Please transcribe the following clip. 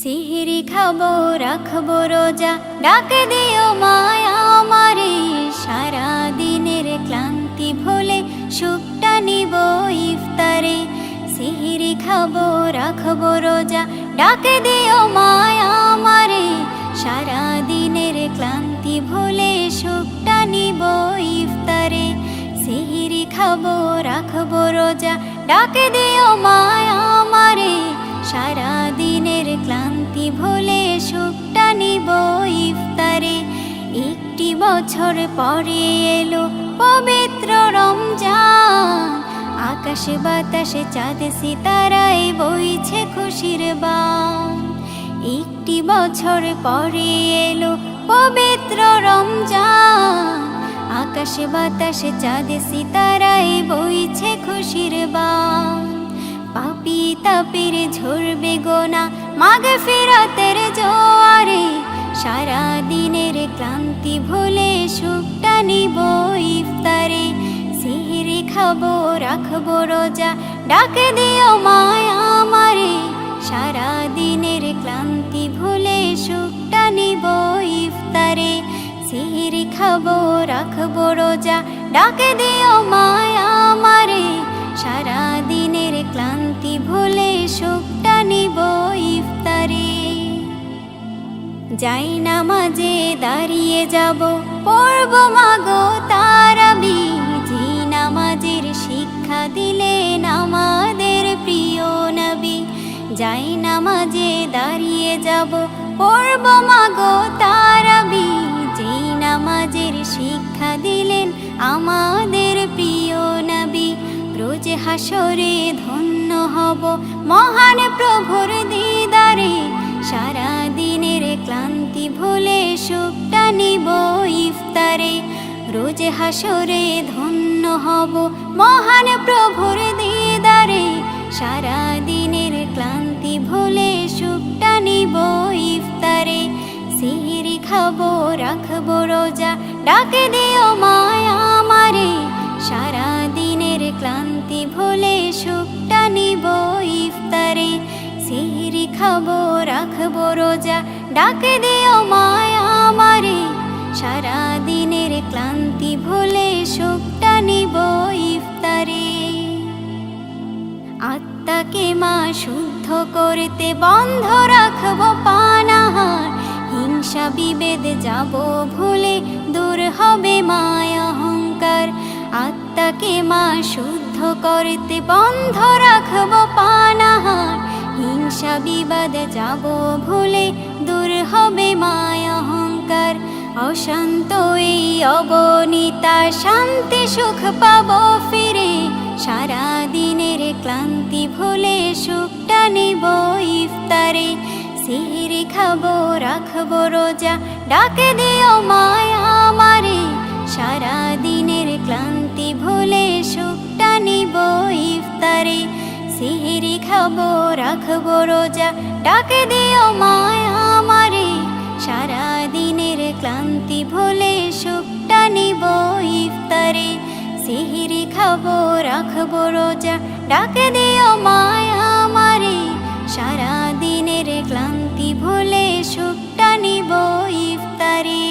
সিহরি খাবো রাখবো রোজা, ডাক দিও মায়া আমারে। সারা দিনের ক্লান্তি ভুলে সুখটা নিব ইফতারে। সিহরি খাবো রাখবো রোজা, ডাক দিও মায়া আমারে। সারা দিনের ক্লান্তি ভুলে সুখটা নিব ইফতারে। সিহরি খাবো রাখবো রোজা, ডাক দিও মায়া আমারে। সারা দিনের ক্লান্তি ভুলে সুখটা নিব ইফতারে। একটি বছর পরে এলো পবিত্র রমজান, আকাশে বাতাসে চাঁদ সিতারায় বইছে খুশির বান। একটি বছর পরে এলো পবিত্র রমজান, আকাশে বাতাসে চাঁদ সিতারায় বইছে খুশির বান। পাপী তাপের ঝরবে গোনা মাগফিরাতের জোয়ারে। সারা দিনের ক্লান্তি ভুলে সুখটা নিব ইফতারে। সিহরি খাবো রাখবো রোজা, ডাক দিও মায়া আমারে। সারা দিনের ক্লান্তি ভুলে সুখটা নিব ইফতারে। সিহরি খাবো রাখবো রোজা, ডাক দিও মায়া আমারে। সারা দিনের ক্লান্তি ভুলে সুখটা নিব ইফতারে। যাই নামাজে দাঁড়িয়ে যাব, পড়ব মাগো তারাবি। যে নামাজের শিক্ষা দিলেন আমাদের প্রিয় নবী। যাই নামাজে দাঁড়িয়ে যাব, পড়ব মাগো তারাবি। যে নামাজের শিক্ষা দিলেন আমাদের প্রিয় নবী। রোজ হাসরে ধন্য হব মহান প্রভুর দিদারে। সারা দিনের ক্লান্তি ভুলে সুখটা নিব ইফতারে। রোজ হাসরে ধন্য হব মহান প্রভুর দিদারে। সারা দিনের ক্লান্তি ভুলে সুখটা নিব ইফতারে। সিহরি খাবো রাখবো রোজা, ডাক দিও মায়া আমারে। সারা দিনের ক্লান্তি ভুলে সুখটা নিব ইফতারে। সিহরি খাবো রাখবো রোজা, ডাক দিও মায়া আমারে। সারা দিনের ক্লান্তি ভুলে সুখটা নিব ইফতারে। আত্মাকে মা শুদ্ধ করতে বন্ধ রাখবো পানাহার। হিংসা বিভেদ যাব ভুলে দূর হবে মায়া অহংকার। আত্মাকে মা শুদ্ধ করতে বন্ধ রাখবো পানাহার। হিংসা বিবাদ যাব ভুলে দূর হবে মায়া অহংকার। অশান্ত এই অগণিতা শান্তি সুখ পাবো ফিরে। সারা দিনের ক্লান্তি ভুলে সুখটা নিব ইফতারে। সিহরি খাবো রাখবো রোজা, ডাক দিও মায়া আমারে। সারা দিনের ক্লান্তি ভুলে সুখটা নিব ইফতারে। সিহরি খাবো রাখবো রোজা, ডাক দিও মায়া আমারে। সারা দিনের ক্লান্তি ভুলে সুখটা নিব ইফতারে। সিহরি খাবো রাখবো রোজা, ডাক দিও মায়া আমারে। সারা দিনের ক্লান্তি ভুলে সুখটা নিব ইফতারে।